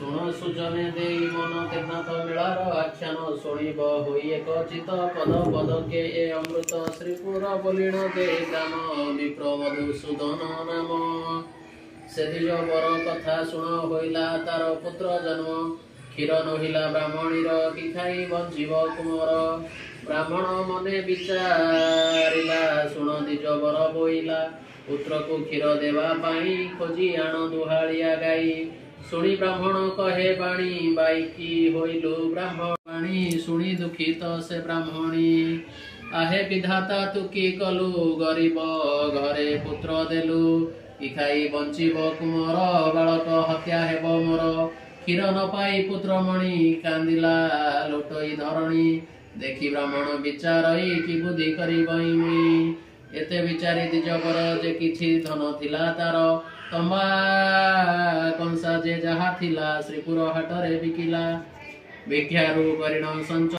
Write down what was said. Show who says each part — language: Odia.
Speaker 1: ଶୁଣ ସୁଜନେ ଦେଇ ମନ ତ୍ରିନାଥ ମେଳାର ଆଖ୍ୟାନ ଶୁଣିବ ହୋଇ ଏକ ଚିତ ପଦ ପଦକେ ଏ ଅମୃତ ଶ୍ରୀପୁର ବୋଲିଣ ଦେ ଗ୍ରାମ ବିପ୍ର ମଧୁସୂଦନ ନାମ। ସେ ଦ୍ୱିଜ ବର କଥା ଶୁଣ ହୋଇଲା ତାର ପୁତ୍ର ଜନ୍ମ କ୍ଷୀର ନହିଲା ବ୍ରାହ୍ମଣୀର କି ଖାଇ ବଞ୍ଚିବ କୁମର। ବ୍ରାହ୍ମଣ ମନେ ବିଚାରିଲା ଶୁଣ ଦ୍ୱିଜ ବର ବୋଇଲା ପୁତ୍ରକୁ କ୍ଷୀର ଦେବା ପାଇଁ ଖୋଜି ଆଣ ଦୁହାଳିଆ ଗାଈ। ଶୁଣି ବ୍ରାହ୍ମଣ କହେ ବାଣୀ ବାଇକି ହୋଇଲୁ ବ୍ରାହ୍ମଣ ବାଣୀ ଶୁଣି ଦୁଃଖିତ ସେ ବ୍ରାହ୍ମଣୀ। ଆହେ ବିଧାତା ତୁ କି କଲୁ ଗରିବ ଘରେ ପୁତ୍ର ଦେଲୁ କି ଖାଇ ବଞ୍ଚିବ କୁମର ବାଳକ ହତ୍ୟା ହେବ ମୋର। କ୍ଷୀର ନ ପାଇ ପୁତ୍ରମଣି କାନ୍ଦିଲା ଲୋଟଇ ଧରଣୀ ଦେଖି ବ୍ରାହ୍ମଣ ବିଚାରଇ କି ବୁଦ୍ଧି କରିବଇ ମୁଇଁ। ଏତେ ବିଚାରି ଦ୍ୱିଜବର ଯେ କିଛି ଧନ ଥିଲା ତାର ତମ୍ବା କଂସା ଯେ ଯାହା ଥିଲା ଶ୍ରୀପୁର ହାଟରେ ବିକିଲା। ଭିକ୍ଷାରୁ କରିଣ ସଞ୍ଚୟ